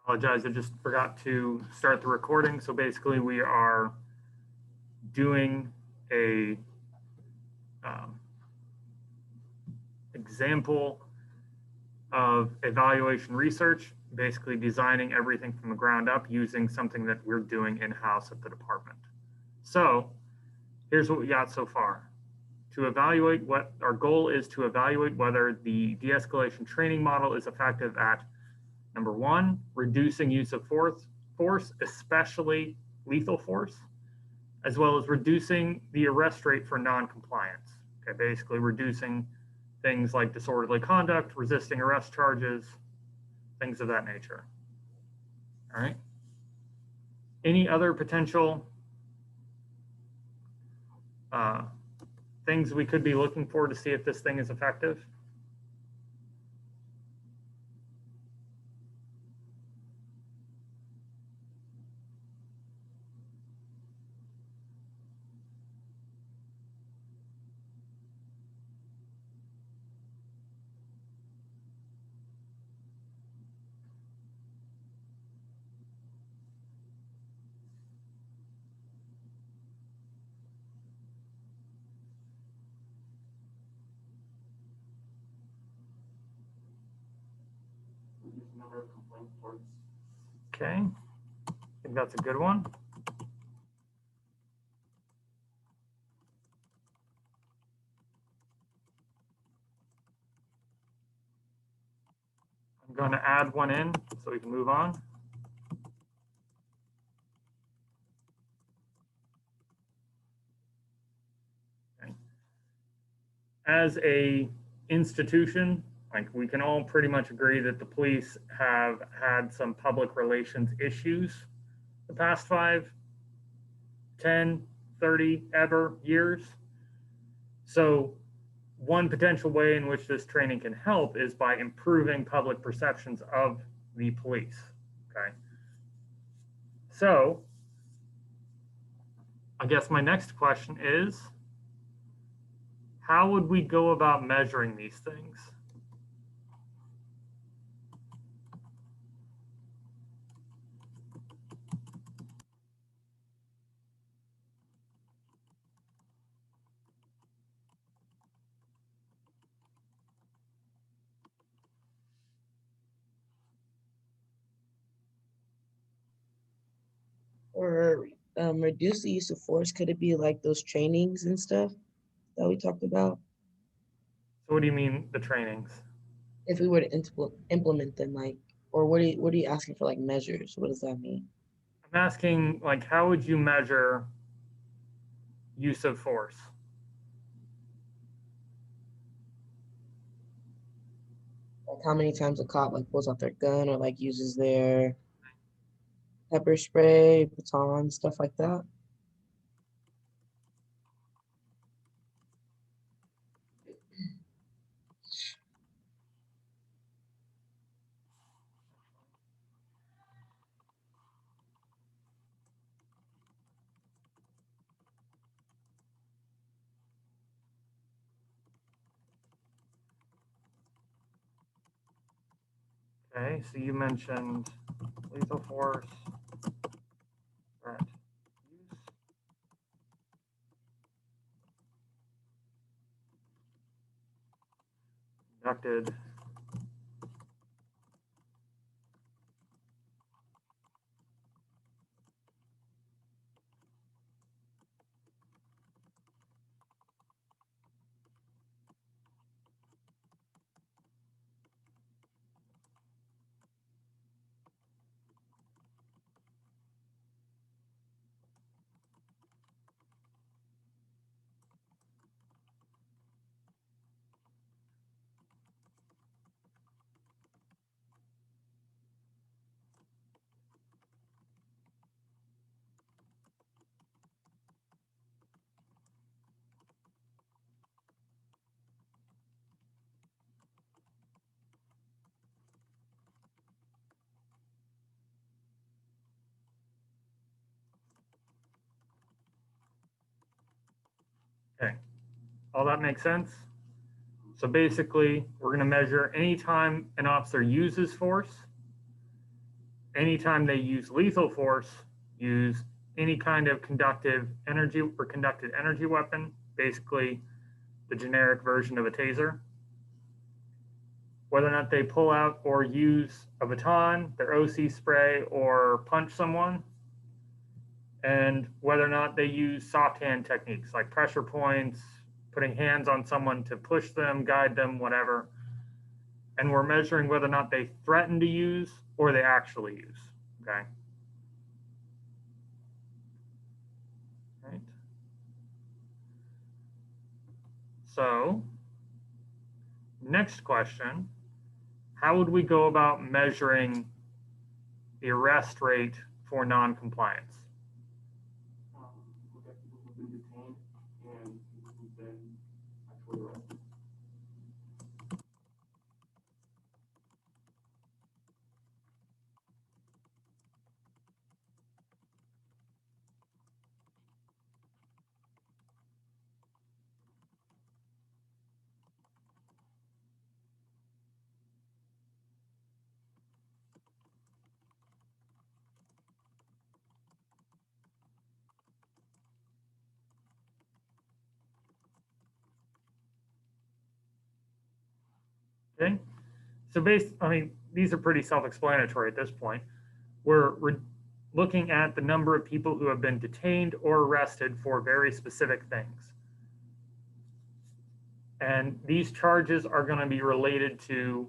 Apologize, I just forgot to start the recording. So basically we are doing a example of evaluation research, basically designing everything from the ground up using something that we're doing in-house at the department. So here's what we got so far. To evaluate what our goal is to evaluate whether the de-escalation training model is effective at number one, reducing use of force, especially lethal force, as well as reducing the arrest rate for non-compliance. Okay, basically reducing things like disorderly conduct, resisting arrest charges, things of that nature. All right. Any other potential things we could be looking for to see if this thing is effective? Okay, I think that's a good one. I'm going to add one in so we can move on. Okay. As a institution, like we can all pretty much agree that the police have had some public relations issues the past 5, 10, 30, ever years. So one potential way in which this training can help is by improving public perceptions of the police, okay? So I guess my next question is, how would we go about measuring these things? Or reduce the use of force? Could it be like those trainings and stuff that we talked about? So what do you mean the trainings? If we were to implement them, like, or what are you asking for, like measures? What does that mean? I'm asking, like, how would you measure use of force? Like how many times a cop like pulls out their gun or like uses their pepper spray, baton, stuff like that? Okay, so you mentioned lethal force, threat use, conducted Okay, all that makes sense? So basically, we're going to measure anytime an officer uses force, anytime they use lethal force, use any kind of conductive energy or conducted energy weapon, basically the generic version of a taser. Whether or not they pull out or use a baton, their OC spray, or punch someone, and whether or not they use soft hand techniques like pressure points, putting hands on someone to push them, guide them, whatever. And we're measuring whether or not they threaten to use or they actually use, okay? Right. So, next question, how would we go about measuring the arrest rate for non-compliance? Look at people who've been detained and people who've been actually arrested. Okay, so these are pretty self-explanatory at this point. We're looking at the number of people who have been detained or arrested for very specific things. And these charges are going to be related to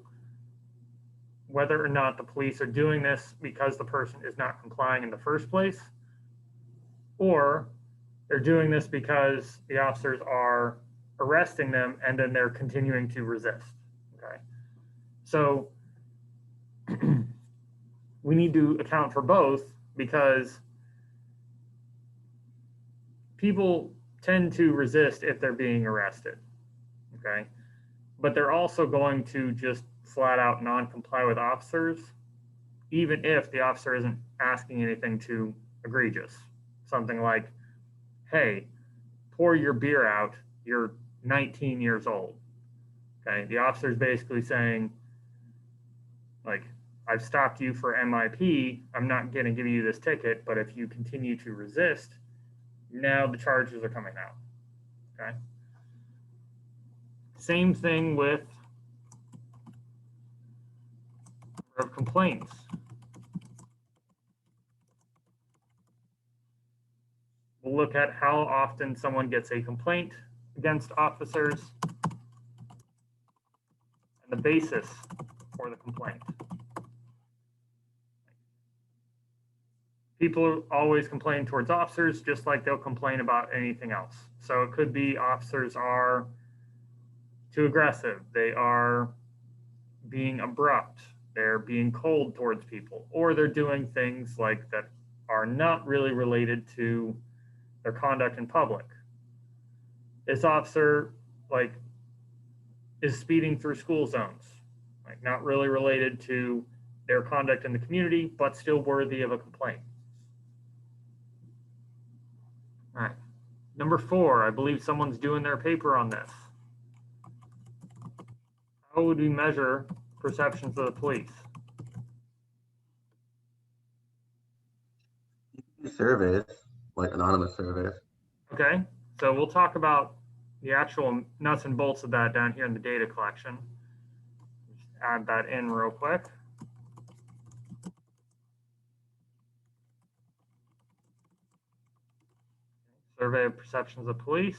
whether or not the police are doing this because the person is not complying in the first place, or they're doing this because the officers are arresting them and then they're continuing to resist. Okay. So we need to account for both because people tend to resist if they're being arrested. Okay. But they're also going to just flat out non-comply with officers, even if the officer isn't asking anything too egregious. Something like, hey, pour your beer out, you're 19 years old. Okay, the officer is basically saying, like, I've stopped you for MIP, I'm not going to give you this ticket, but if you continue to resist, now the charges are coming out. Okay. Same thing with of complaints. We'll look at how often someone gets a complaint against officers and the basis for the complaint. People always complain towards officers just like they'll complain about anything else. So it could be officers are too aggressive, they are being abrupt, they're being cold towards people, or they're doing things like that are not really related to their conduct in public. This officer is speeding through school zones, not really related to their conduct in the community, but still worthy of a complaint. All right. Number 4, I believe someone's doing their paper on this. How would we measure perceptions of the police? Surveys, like anonymous surveys. Okay, so we'll talk about the actual nuts and bolts of that down here in the data collection. Just add that in real quick. Survey of perceptions of police.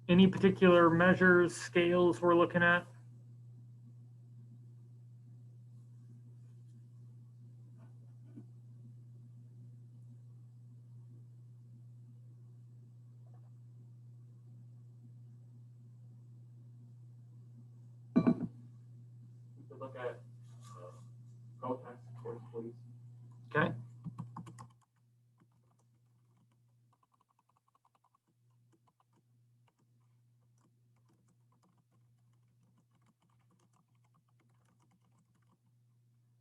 Any particular measures, scales we're looking at? We could look at protests towards police. Okay.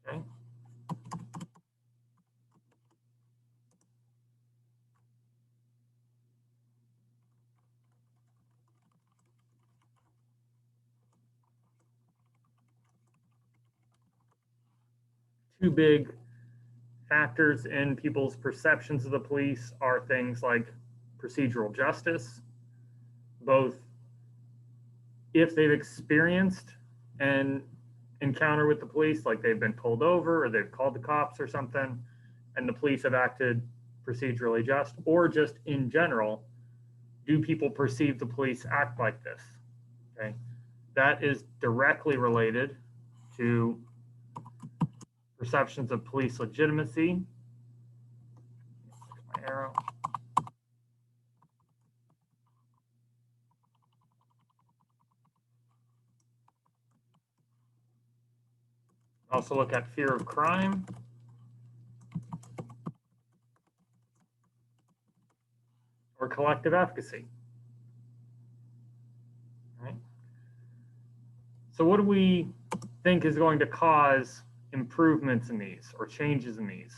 Okay. two big factors in people's perceptions of the police are things like procedural justice, both if they've experienced an encounter with the police, like they've been pulled over or they've called the cops or something, and the police have acted procedurally just, or just in general, do people perceive the police act like this? Okay, that is directly related to perceptions of police legitimacy. My arrow. Also look at fear of crime. Or collective efficacy. Right? So what do we think is going to cause improvements in these or changes in these?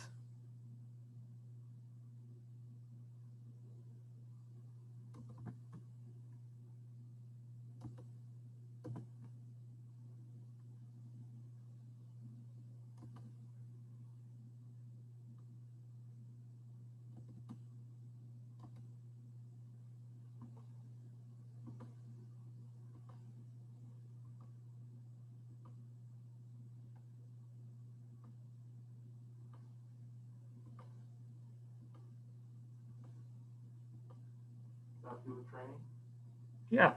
That do with training? Yeah.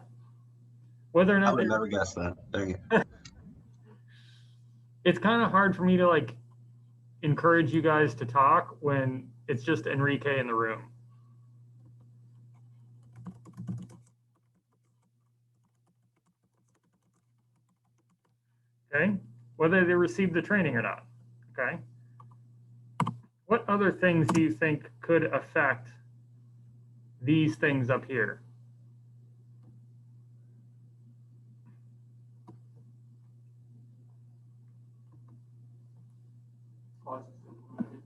Whether or I not would never guess that. Dang it. it's kind of hard for me to like encourage you guys to talk when it's just Enrique in the room. Okay, whether they received the training or not. Okay, what other things do you think could affect these things up here? Policies implemented,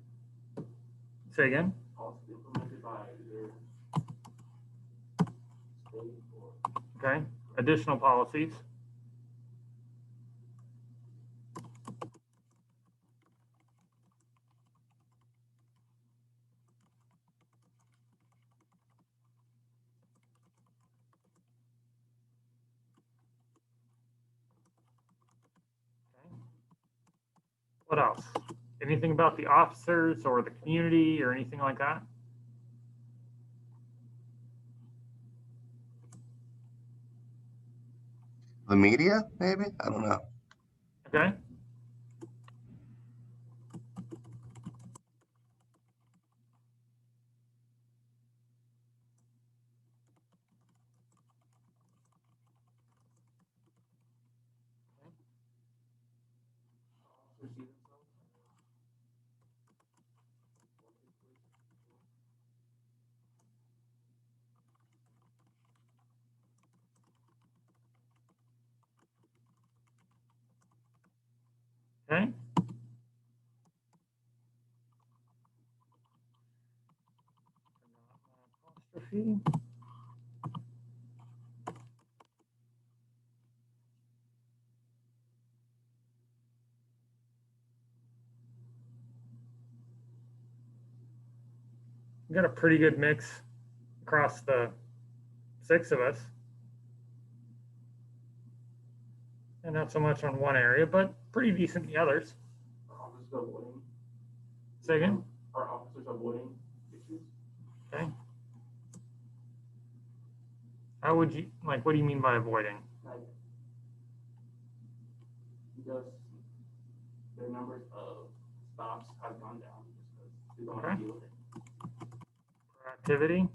Say again. policies implemented by either state or Okay, additional policies. What else? Anything about the officers or the community or anything like that? The media, maybe? I don't know. Okay. officers see themselves. Okay. Apostrophe. We got a pretty good mix across the 6 of us. And not so much on one area, but pretty decent in the others. Are officers avoiding? Say again? Are officers avoiding issues? Okay. How would you, like, what do you mean by avoiding? Like, because their numbers of stops have gone down just because they don't want Okay. to deal with it. Proactivity.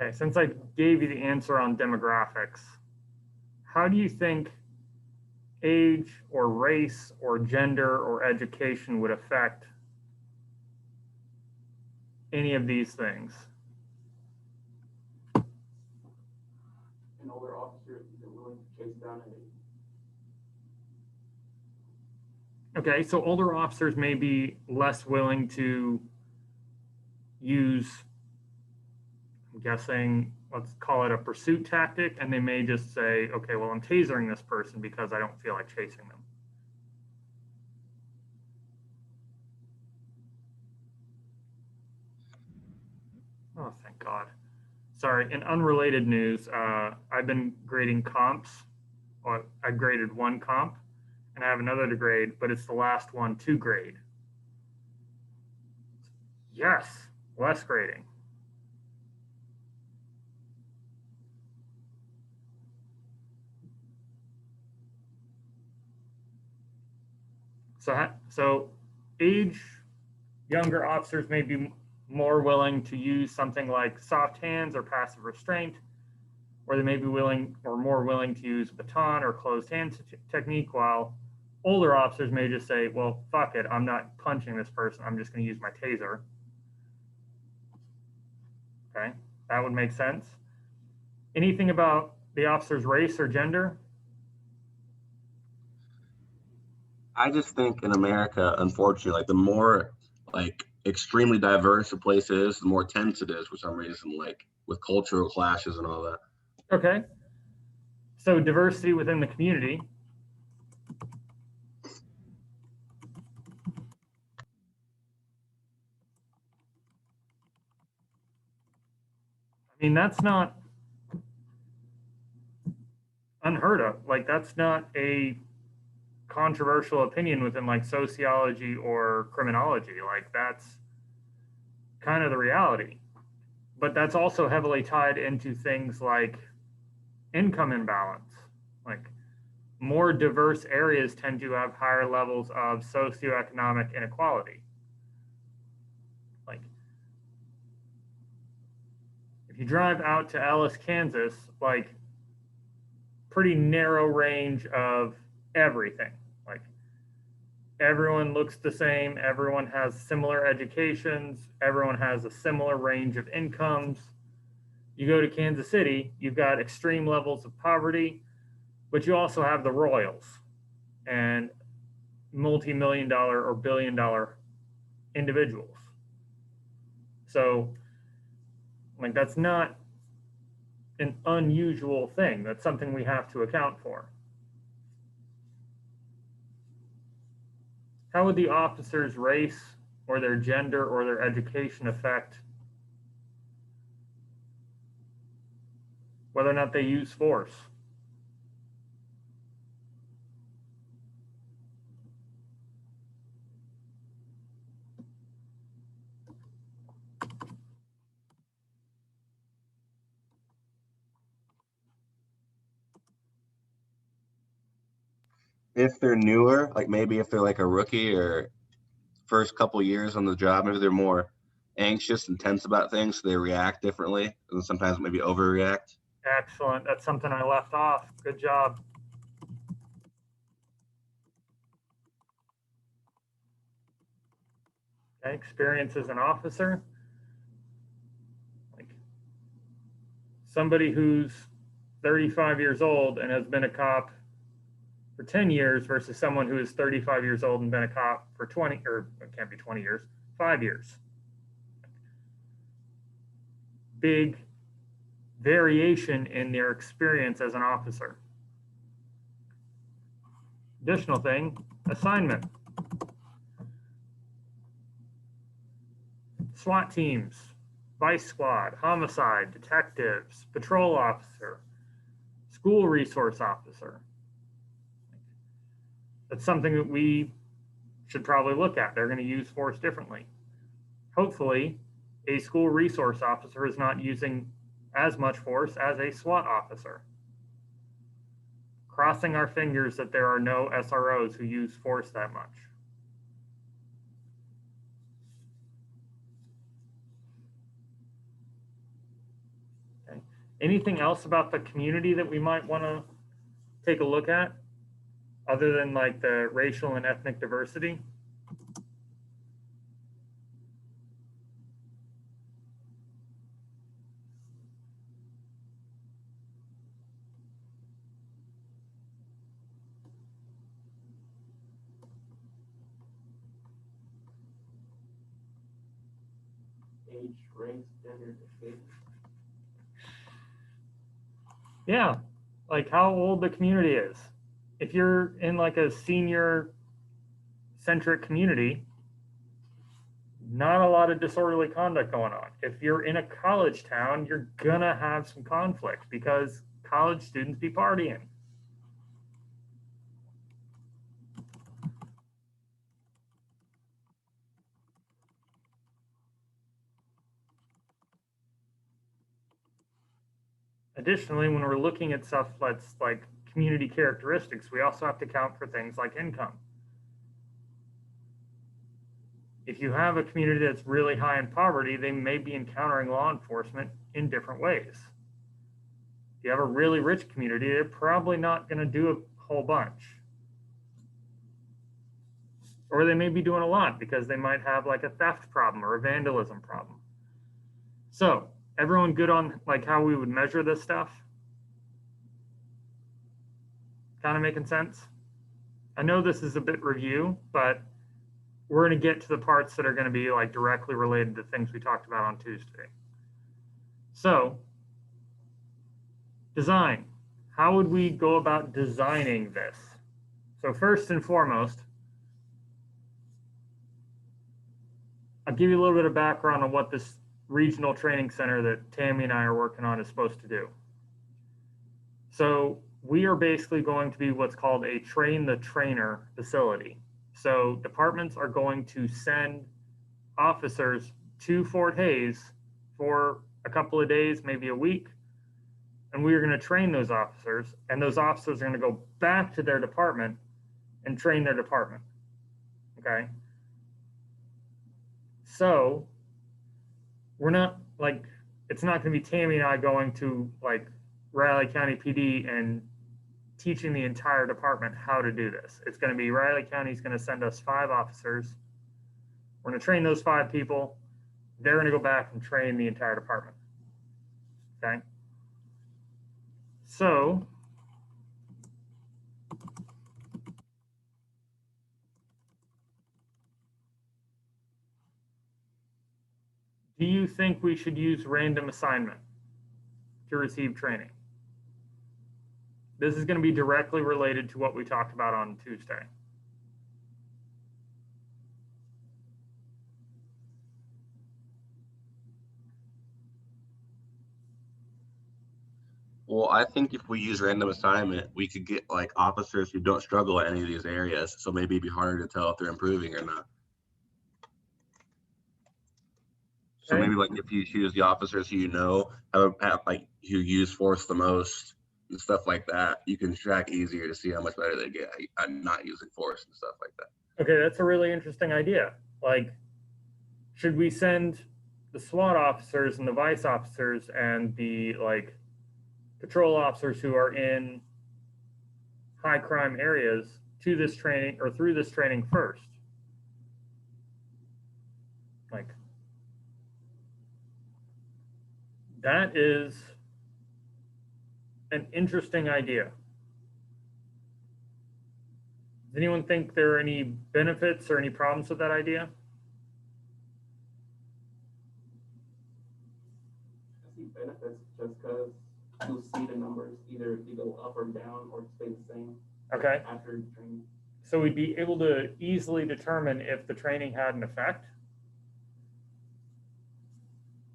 Okay, since I gave you the answer on demographics, how do you think age or race or gender or education would affect any of these things? An older officer isn't willing to chase down Okay, so older officers may be less willing to use, I'm guessing, let's call it a pursuit tactic, and they may just say, okay, well, I'm tasering this person because I don't feel like chasing them. Oh, thank God. Sorry, in unrelated news, I've been grading comps. Well, I graded one comp, and I have another to grade, but it's the last one to grade. Yes, less grading. So age, younger officers may be more willing to use something like soft hands or passive restraint, or they may be willing or more willing to use baton or closed hand technique, while older officers may just say, well, fuck it, I'm not punching this person, I'm just going to use my taser. Okay, that would make sense. Anything about the officer's race or gender? I just think in America, unfortunately, like the more like extremely diverse a place is, the more tense it is for some reason, like with cultural clashes and all that. Okay. So diversity within the community. I mean, that's not unheard of. Like, that's not a controversial opinion within like sociology or criminology. Like, that's kind of the reality. But that's also heavily tied into things like income imbalance. Like, more diverse areas tend to have higher levels of socioeconomic inequality. Like, if you drive out to Ellis, Kansas, like, pretty narrow range of everything. Like, everyone looks the same, everyone has similar educations, everyone has a similar range of incomes. You go to Kansas City, you've got extreme levels of poverty, but you also have the royals and multi-million dollar or billion dollar individuals. So, like, that's not an unusual thing. That's something we have to account for. How would the officer's race or their gender or their education affect whether or not they use force? If they're newer, like maybe if they're like a rookie or first couple years on the job, maybe they're more anxious and tense about things, so they react differently and sometimes maybe overreact. Excellent. That's something I left off. Good job. Okay, experience as an officer. Like, somebody who's 35 years old and has been a cop for 10 years versus someone who is 35 years old and been a cop for 20, or it can't be 20 years, 5 years. Big variation in their experience as an officer. Additional thing, assignment. SWAT teams, vice squad, homicide, detectives, patrol officer, school resource officer. That's something that we should probably look at. They're going to use force differently. Hopefully, a school resource officer is not using as much force as a SWAT officer. Crossing our fingers that there are no SROs who use force that much. Anything else about the community that we might want to take a look at, other than like the racial and ethnic diversity? Age, race, gender, faith. Yeah, like how old the community is. If you're in like a senior centric community, not a lot of disorderly conduct going on. If you're in a college town, you're gonna have some conflict because college students be partying. Additionally, when we're looking at stuff that's like community characteristics, we also have to count for things like income. If you have a community that's really high in poverty, they may be encountering law enforcement in different ways. If you have a really rich community, they're probably not going to do a whole bunch. Or they may be doing a lot because they might have like a theft problem or a vandalism problem. So, everyone good on like how we would measure this stuff? Kind of making sense? I know this is a bit review, but we're going to get to the parts that are going to be like directly related to things we talked about on Tuesday. So, design. How would we go about designing this? So first and foremost, I'll give you a little bit of background on what this regional training center that Tammy and I are working on is supposed to do. So we are basically going to be what's called a train the trainer facility. So departments are going to send officers to Fort Hays for a couple of days, maybe a week, and we are going to train those officers, and those officers are going to go back to their department and train their department. Okay? So we're not like, it's not going to be Tammy and I going to like Riley County PD and teaching the entire department how to do this. It's going to be Riley County's going to send us 5 officers. We're going to train those 5 people. They're going to go back and train the entire department. Okay? So, do you think we should use random assignment to receive training? This is going to be directly related to what we talked about on Tuesday. Well, I think if we use random assignment, we could get like officers who don't struggle at any of these areas. So maybe it'd be harder to tell if they're improving or not. So Okay. maybe like if you choose the officers who you know have like who use force the most and stuff like that, you can track easier to see how much better they get at not using force and stuff like that. Okay, that's a really interesting idea. Like, should we send the SWAT officers and the vice officers and the like patrol officers who are in high crime areas to this training or through this training first? Like, that is an interesting idea. Does anyone think there are any benefits or any problems with that idea? I see benefits just because you'll see the numbers either they go up or down or stay the same Okay, after training. so we'd be able to easily determine if the training had an effect.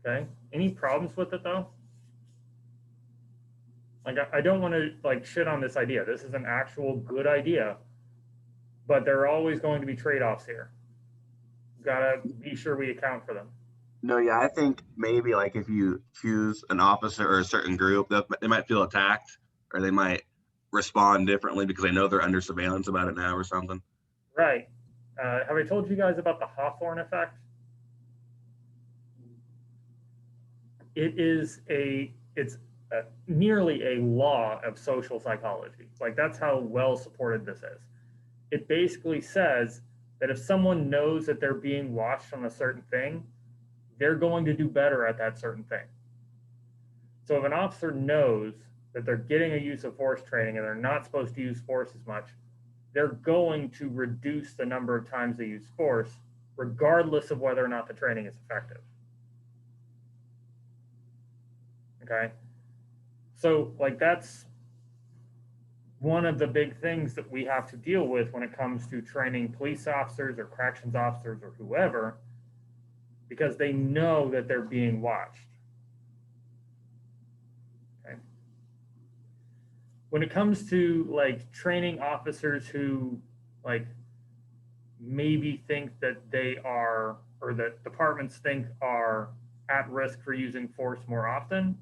Okay, any problems with it though? Like, I don't want to like shit on this idea. This is an actual good idea, but there are always going to be trade-offs here. Gotta be sure we account for them. No, yeah, I think maybe like if you choose an officer or a certain group, they might feel attacked or they might respond differently because they know they're under surveillance about it now or something. Right. Have I told you guys about the Hawthorne effect? It's nearly a law of social psychology. Like that's how well supported this is. It basically says that if someone knows that they're being watched on a certain thing, they're going to do better at that certain thing. So if an officer knows that they're getting a use of force training and they're not supposed to use force as much, they're going to reduce the number of times they use force, regardless of whether or not the training is effective. Okay? So like that's one of the big things that we have to deal with when it comes to training police officers or corrections officers or whoever, because they know that they're being watched. Okay. When it comes to like training officers who like maybe think that they are, or that departments think are at risk for using force more often,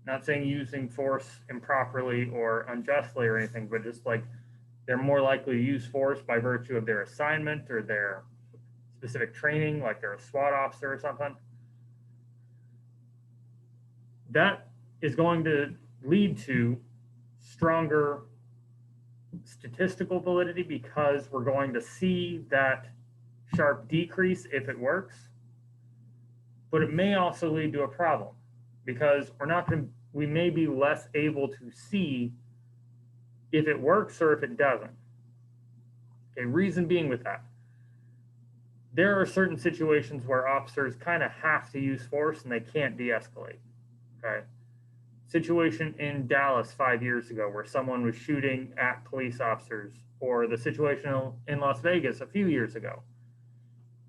not saying using force improperly or unjustly or anything, but just like they're more likely to use force by virtue of their assignment or their specific training, like they're a SWAT officer or something. That is going to lead to stronger statistical validity because we're going to see that sharp decrease if it works, but it may also lead to a problem because we may be less able to see if it works or if it doesn't. Okay, reason being with that, there are certain situations where officers kind of have to use force and they can't de-escalate. Okay, situation in Dallas 5 years ago where someone was shooting at police officers, or the situation in Las Vegas a few years ago,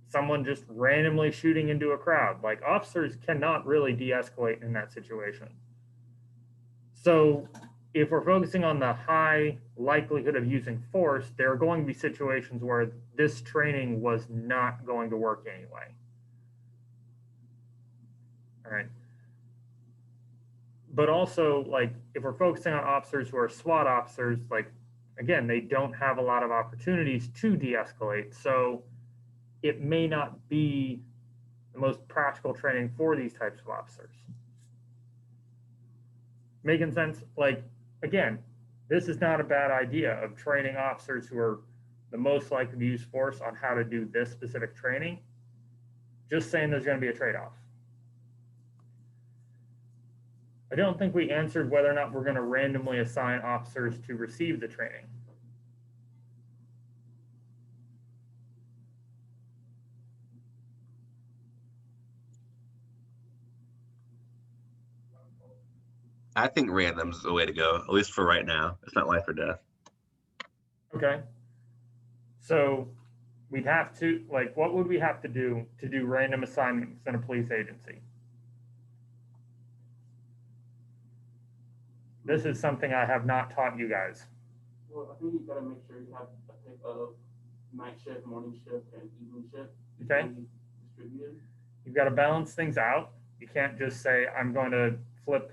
someone just randomly shooting into a crowd. Like officers cannot really de-escalate in that situation. So if we're focusing on the high likelihood of using force, there are going to be situations where this training was not going to work anyway. All right. But also, like, if we're focusing on officers who are SWAT officers, like, again, they don't have a lot of opportunities to de-escalate. So it may not be the most practical training for these types of officers. Making sense? Like, again, this is not a bad idea of training officers who are the most likely to use force on how to do this specific training. Just saying there's going to be a trade-off. I don't think we answered whether or not we're going to randomly assign officers to receive the training. I think random's the way to go, at least for right now. It's not life or death. Okay. So we'd have to, like, what would we have to do random assignments in a police agency? This is something I have not taught you guys. Well, I think you gotta make sure you have a pick of night shift, morning shift, and evening shift. Okay. Distributed. You've got to balance things out. You can't just say, I'm going to flip,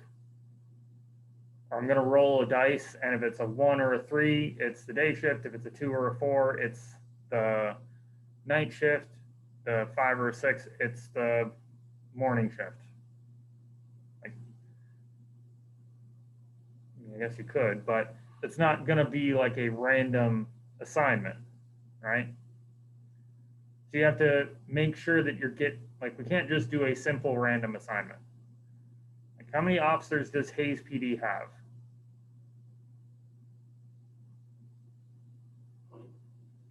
or I'm going to roll a dice, and if it's a 1 or a 3, it's the day shift. If it's a 2 or a 4, it's the night shift. The 5 or a 6, it's the morning shift. Like, I guess you could, but it's not going to be like a random assignment, right? So you have to make sure that we can't just do a simple random assignment. Like, how many officers does Hayes PD have?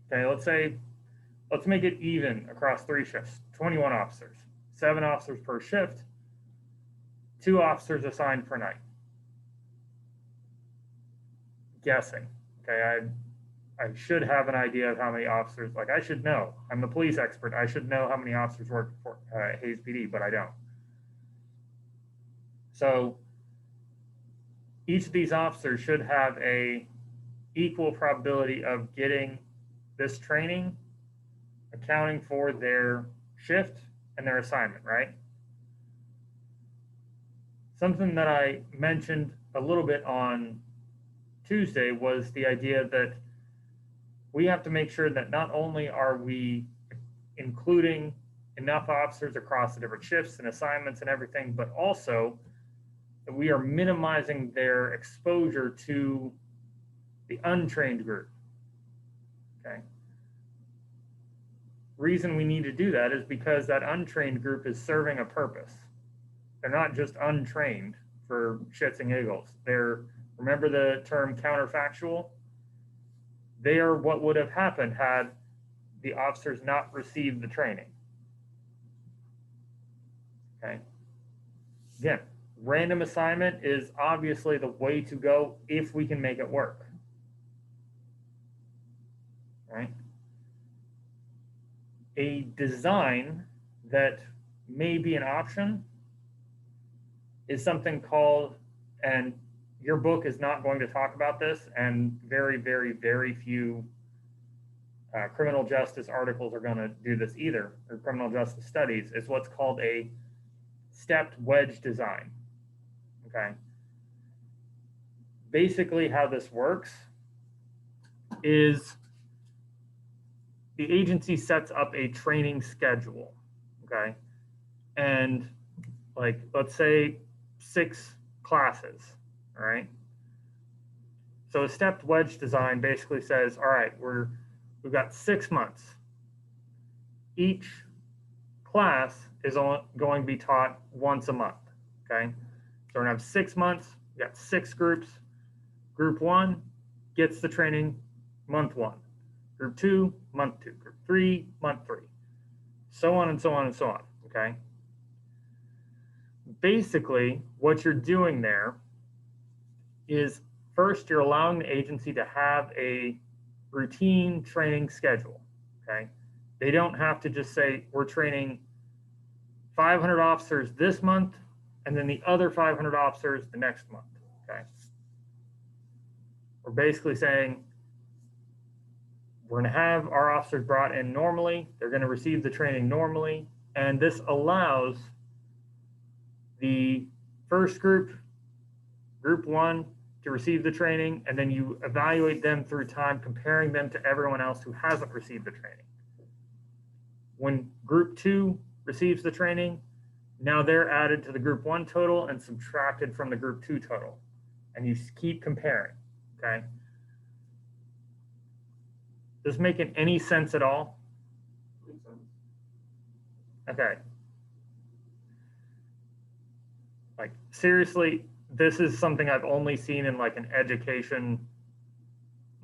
Okay, let's make it even across 3 shifts, 21 officers, 7 officers per shift, 2 officers assigned per night. Guessing, okay, I should have an idea of how many officers, like I should know, I'm the police expert, I should know how many officers work for Hayes PD, but I don't. So each of these officers should have a equal probability of getting this training, accounting for their shift and their assignment, right? Something that I mentioned a little bit on Tuesday was the idea that we have to make sure that not only are we including enough officers across the different shifts and assignments and everything, but also that we are minimizing their exposure to the untrained group. Okay. Reason we need to do that is because that untrained group is serving a purpose. They're not just untrained for shits and giggles. They're, remember the term counterfactual? They are what would have happened had the officers not received the training. Okay. Again, random assignment is obviously the way to go if we can make it work. Right? A design that may be an option is something called, and your book is not going to talk about this, and very, very, very few criminal justice articles are going to do this either, or criminal justice studies, is what's called a stepped wedge design. Okay. Basically, how this works is the agency sets up a training schedule. Okay. And like, let's say 6 classes. All right. So a stepped wedge design basically says, all right, we've got 6 months. Each class is going to be taught once a month. Okay. So we're gonna have 6 months. We got 6 groups. Group 1 gets the training month 1. Group 2, month 2. Group 3, month 3. So on and so on and so on. Okay. Basically, what you're doing there is first you're allowing the agency to have a routine training schedule. Okay. They don't have to just say we're training 500 officers this month and then the other 500 officers the next month. Okay. We're basically saying we're going to have our officers brought in normally. They're going to receive the training normally. And this allows the first group, group 1, to receive the training, and then you evaluate them through time, comparing them to everyone else who hasn't received the training. When group 2 receives the training, now they're added to the group 1 total and subtracted from the group 2 total. And you keep comparing, okay? Does this make any sense at all? Makes sense. Okay. Like, seriously, this is something I've only seen in like an education,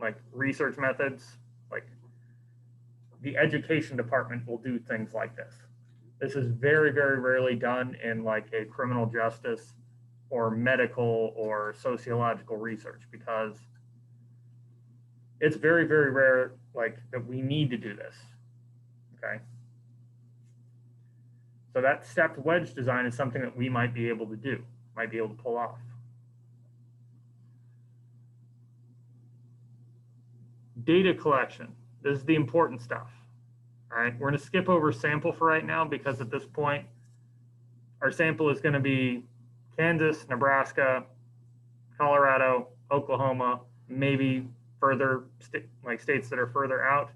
like research methods. Like the education department will do things like this. This is very, very rarely done in like a criminal justice or medical or sociological research, because it's very, very rare like that we need to do this. Okay. So that stepped wedge design is something that we might be able to do, might be able to pull off. Data collection. This is the important stuff. All right, we're going to skip over sample for right now because at this point, our sample is going to be Kansas, Nebraska, Colorado, Oklahoma, maybe further like states that are further out.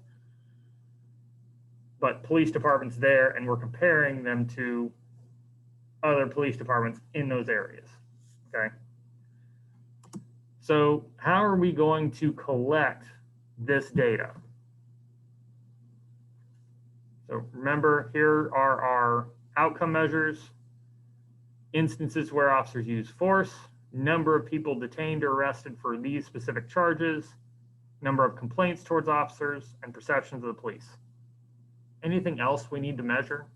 But police departments there, and we're comparing them to other police departments in those areas. Okay. So how are we going to collect this data? So remember, here are our outcome measures, instances where officers use force, number of people detained or arrested for these specific charges, number of complaints towards officers, and perceptions of the police. Anything else we need to measure?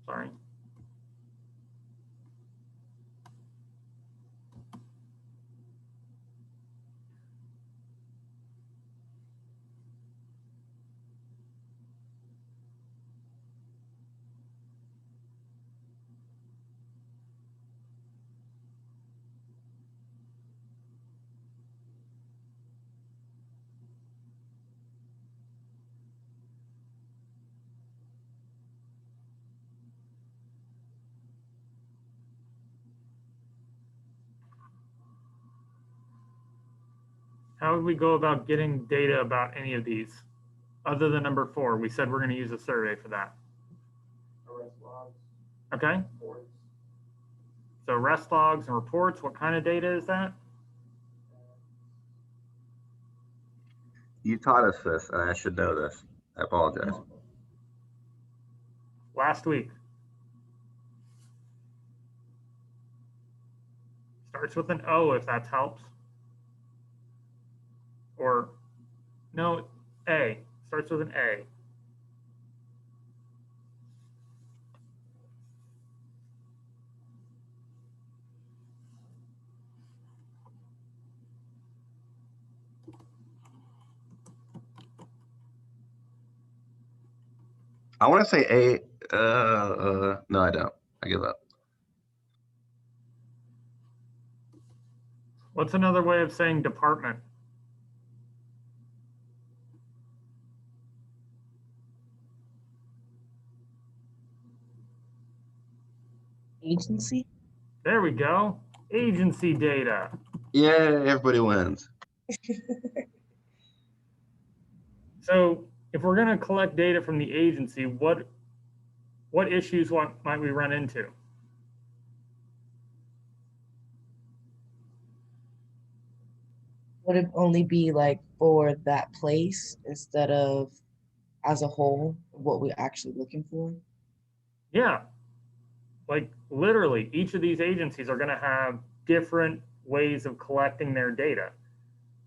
Sorry. How would we go about getting data about any of these? Other than number 4, we said we're going to use a survey for that. Arrest logs, Okay, reports, so arrest logs and reports, what kind of data is that? You taught us this, and I should know this. I apologize. Last week. Starts with an O if that helps. Or, no, A. Starts with an A. I want to say A. No, I don't. I give up. What's another way of saying department? Agency? There we go. Agency data. Yeah, everybody wins. So if we're going to collect data from the agency, what issues might we run into? Would it only be like for that place instead of as a whole, what we're actually looking for? Yeah, like literally each of these agencies are going to have different ways of collecting their data.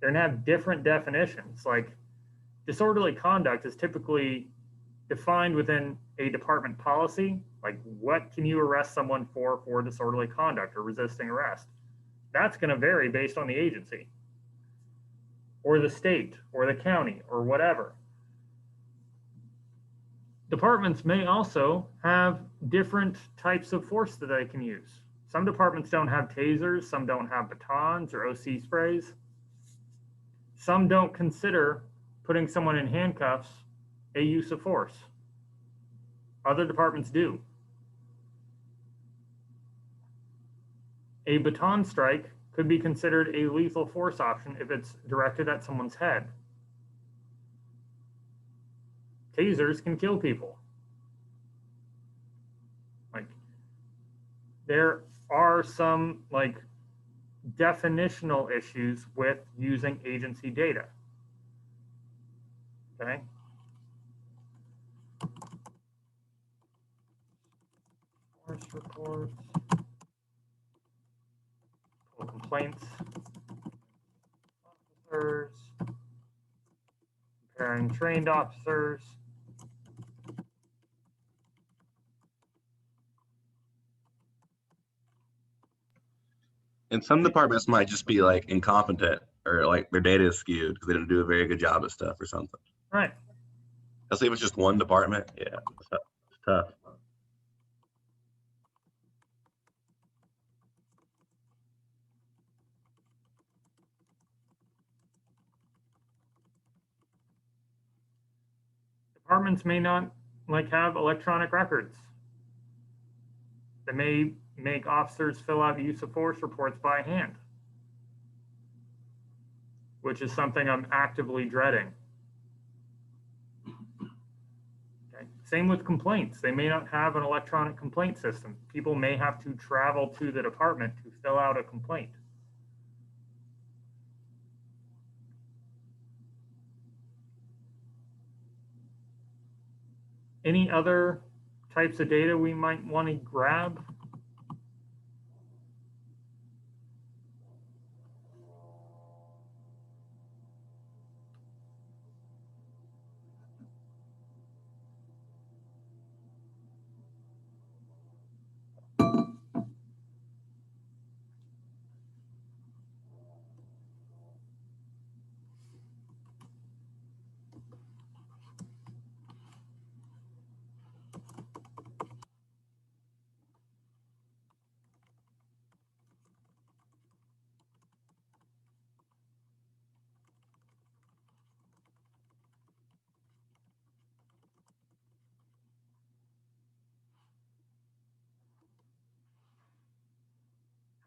They're going to have different definitions. Like disorderly conduct is typically defined within a department policy. Like what can you arrest someone for disorderly conduct or resisting arrest? That's going to vary based on the agency or the state or the county or whatever. Departments may also have different types of force that they can use. Some departments don't have tasers, some don't have batons or OC sprays. Some don't consider putting someone in handcuffs a use of force. Other departments do. A baton strike could be considered a lethal force option if it's directed at someone's head. Tasers can kill people. Like, there are some like definitional issues with using agency data. Okay. Force reports, pull complaints, officers, comparing trained officers. And some departments might just be like incompetent or like their data is skewed because they didn't do a very good job of stuff or something. Right. Let's say if it's just one department. Yeah, it's tough. Departments may not like have electronic records. They may make officers fill out use of force reports by hand, which is something I'm actively dreading. Okay. Same with complaints. They may not have an electronic complaint system. People may have to travel to the department to fill out a complaint. Any other types of data we might want to grab?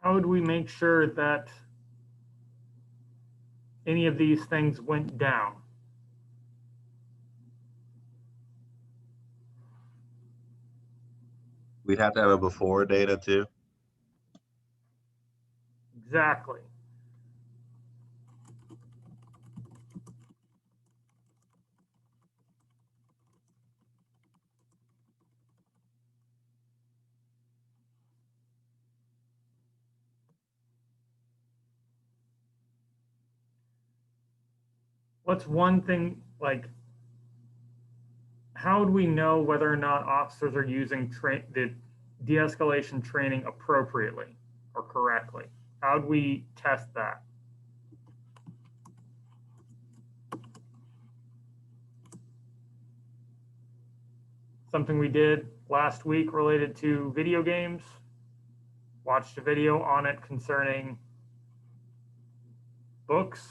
How would we make sure that any of these things went down. We'd have to have a before data too. Exactly. What's one thing, like, how do we know whether or not officers are using the de-escalation training appropriately or correctly? How do we test that? Something we did last week related to video games. Watched a video on it concerning books.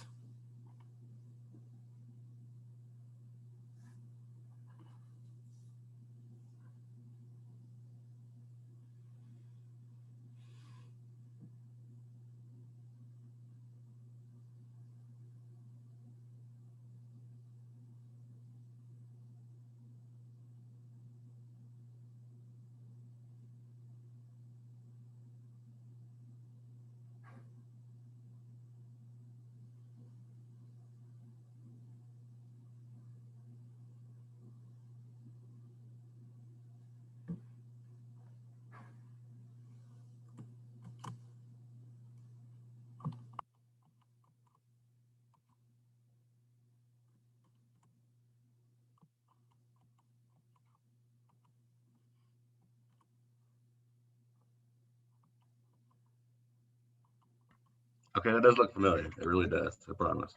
Okay, that does look familiar. It really does. I promise.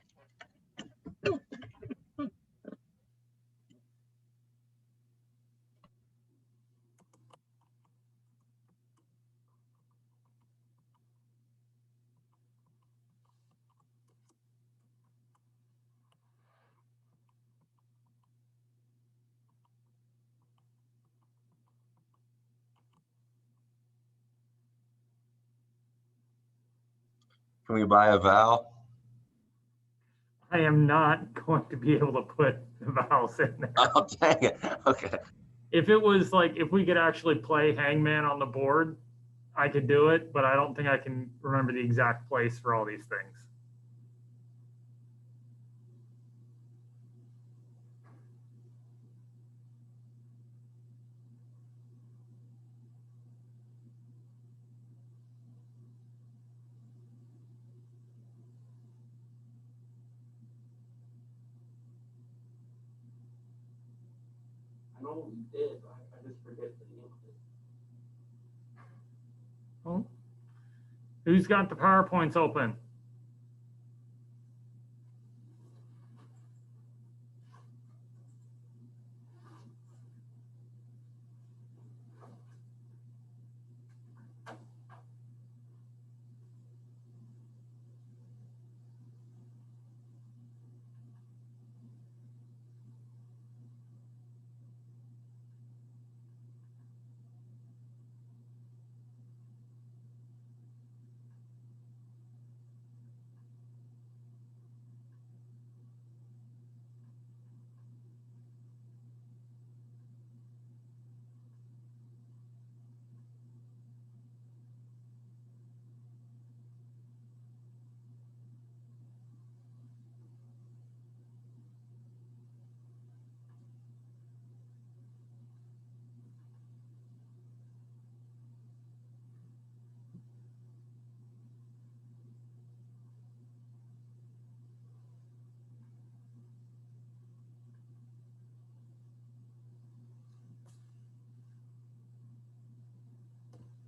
Can we buy a vowel? I am not going to be able to put the vowels in there. Oh, dang it. Okay. If it was like, if we could actually play Hangman on the board, I could do it, but I don't think I can remember the exact place for all these things. I know we did, but I just forget the name of it. Oh. Who's got the PowerPoints open?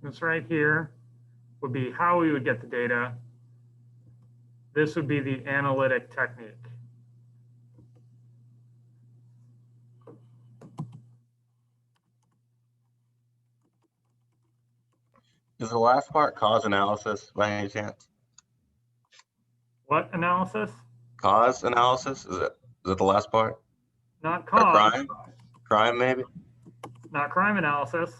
This right here would be how we would get the data. This would be the analytic technique. Is the last part cause analysis by any chance? What analysis? Cause analysis? Is it the last part? Not Or cause, crime? Crime maybe? not crime analysis.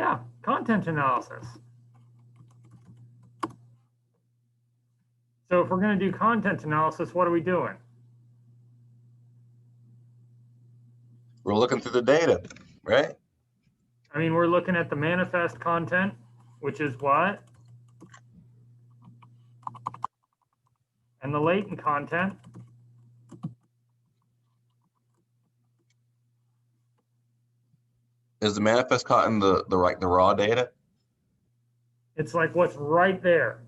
Yeah, content analysis. So if we're going to do content analysis, what are we doing? We're looking through the data, right? I mean, we're looking at the manifest content, which is what? And the latent content. Is the manifest caught in the raw data? It's like what's right there.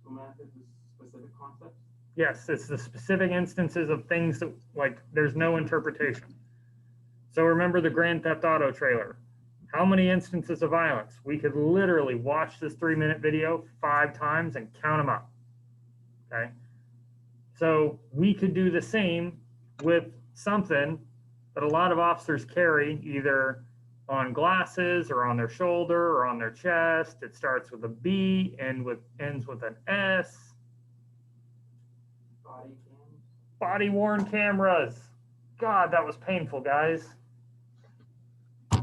So manifest is specific concepts. Yes, it's the specific instances of things that, like, there's no interpretation. So remember the Grand Theft Auto trailer. How many instances of violence? We could literally watch this 3-minute video 5 times and count them up. Okay. So we could do the same with something that a lot of officers carry either on glasses or on their shoulder or on their chest. It starts with a B and ends with an S. Body cams. Body worn cameras. God, that was painful, guys.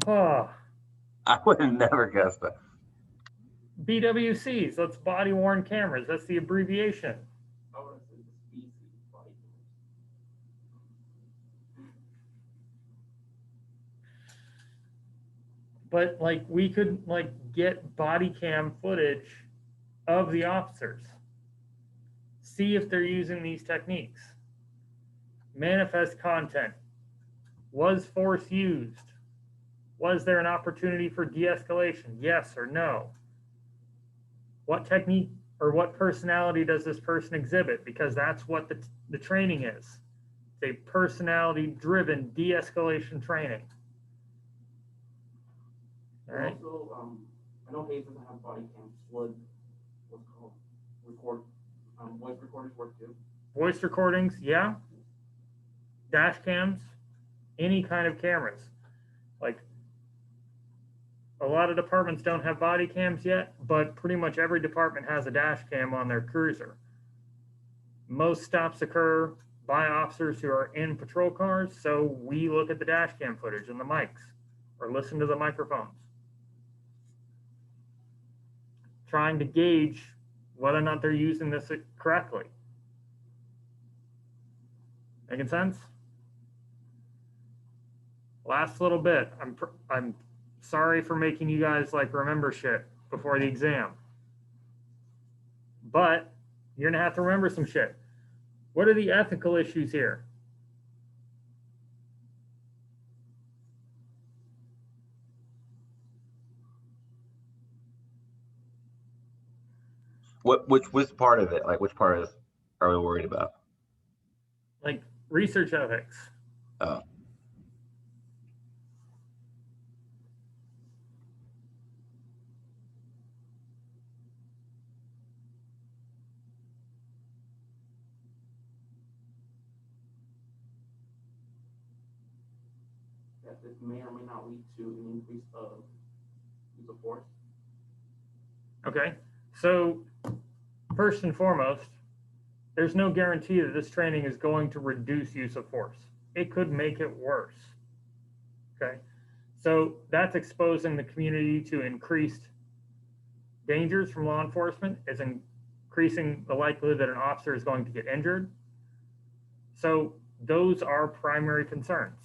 Oh, I would have never guessed that. BWCs, that's body worn cameras. That's the abbreviation. I would have said the species body cams. But like we could like get body cam footage of the officers. See if they're using these techniques. Manifest content. Was force used? Was there an opportunity for de-escalation? Yes or no? What technique or what personality does this person exhibit? Because that's what the training is. It's a personality-driven de-escalation training. All right. Also, I know Hayes doesn't have body cams. Would what's called record voice recorders work too? Voice recordings, yeah. Dash cams, any kind of cameras. Like a lot of departments don't have body cams yet, but pretty much every department has a dash cam on their cruiser. Most stops occur by officers who are in patrol cars, so we look at the dash cam footage and the mics or listen to the microphones, trying to gauge whether or not they're using this correctly. Making sense? Last little bit. I'm sorry for making you guys like remember shit before the exam, but you're gonna have to remember some shit. What are the ethical issues here? Which part of it? Like which part are we worried about? Like research ethics. Oh. That this may or may not lead to an increase of use of force. Okay, so first and foremost, there's no guarantee that this training is going to reduce use of force. It could make it worse. Okay, so that's exposing the community to increased dangers from law enforcement, is increasing the likelihood that an officer is going to get injured. So those are primary concerns.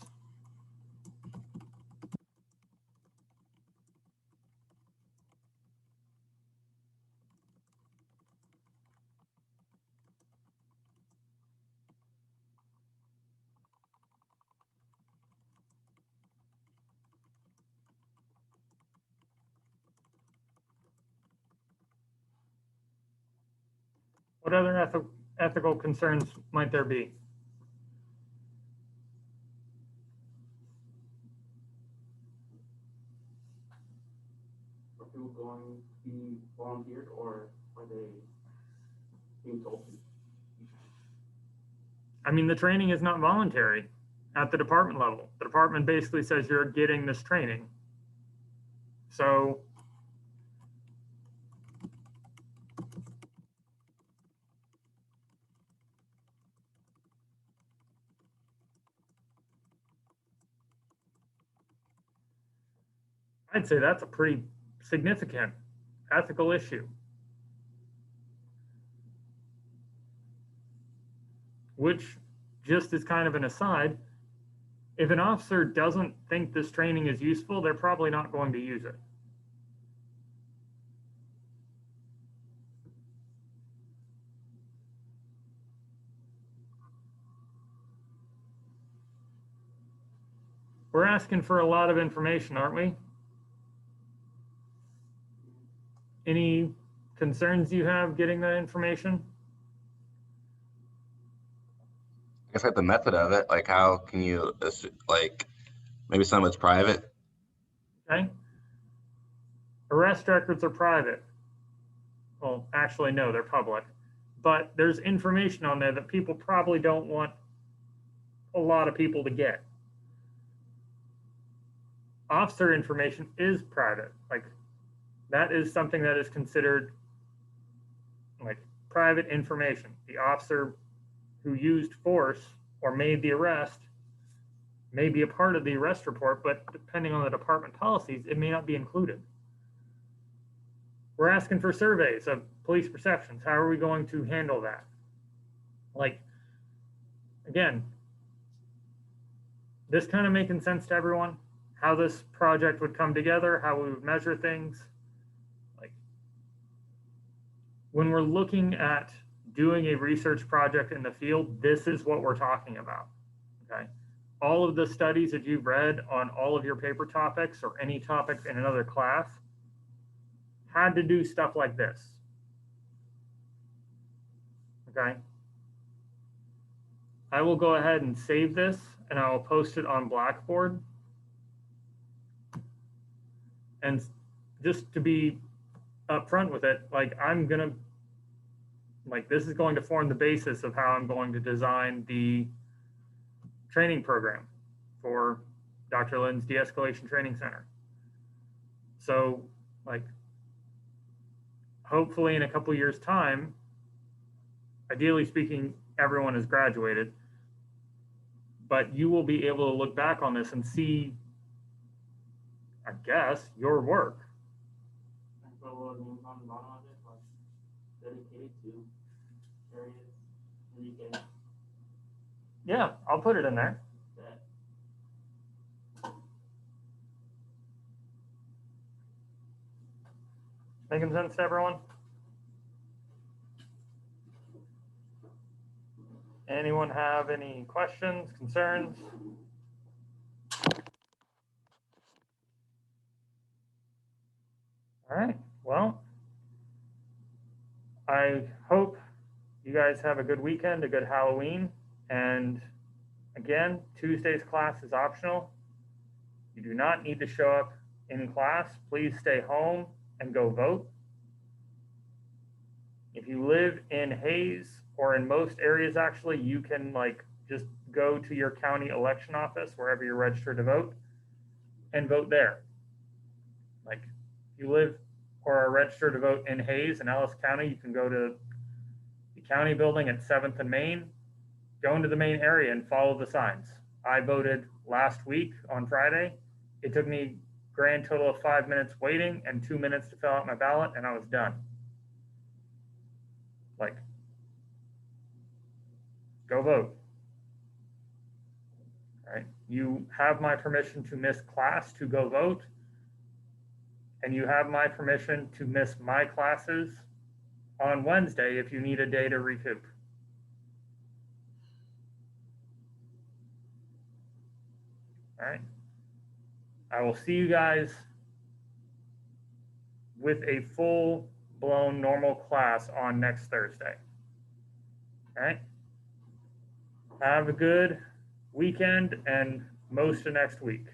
What other ethical concerns might there be? Are people going to be volunteered or are they being told to? I mean, the training is not voluntary at the department level. The department basically says you're getting this training. So I'd say that's a pretty significant ethical issue. Which, just as kind of an aside, if an officer doesn't think this training is useful, they're probably not going to use it. We're asking for a lot of information, aren't we? Any concerns you have getting that information? I guess like the method of it, like how can you, like maybe some of it's private. Okay. Arrest records are private. Well, actually, no, they're public. But there's information on there that people probably don't want a lot of people to get. Officer information is private. Like, that is something that is considered like private information. The officer who used force or made the arrest may be a part of the arrest report, but depending on the department policies, it may not be included. We're asking for surveys of police perceptions. How are we going to handle that? Like, again, this kind of making sense to everyone? How this project would come together, how we would measure things? Like, when we're looking at doing a research project in the field, this is what we're talking about, okay? All of the studies that you've read on all of your paper topics or any topic in another class had to do stuff like this, okay? I will go ahead and save this and I will post it on Blackboard. And just to be upfront with it, like this is going to form the basis of how I'm going to design the training program for Dr. Lynn's De-Escalation Training Center. So, like, hopefully in a couple years' time, ideally speaking, everyone has graduated, but you will be able to look back on this and see, I guess, your work. And put a little names on the bottom of it, like dedicated to areas where you can Yeah, I'll put it in there. that. Making sense to everyone? Anyone have any questions, concerns? All right, well, I hope you guys have a good weekend, a good Halloween. And again, Tuesday's class is optional. You do not need to show up in class. Please stay home and go vote. If you live in Hayes or in most areas, actually, you can just go to your county election office, wherever you're registered to vote, and vote there. Like, if you live or are registered to vote in Hayes in Ellis County, you can go to the county building at 7th and Main, go into the main area and follow the signs. I voted last week on Friday. It took me grand total of 5 minutes waiting and 2 minutes to fill out my ballot, and I was done. Like, go vote. All right, you have my permission to miss class to go vote, and you have my permission to miss my classes on Wednesday if you need a day to recoup. All right, I will see you guys with a full-blown normal class on next Thursday. All right, have a good weekend and most of next week.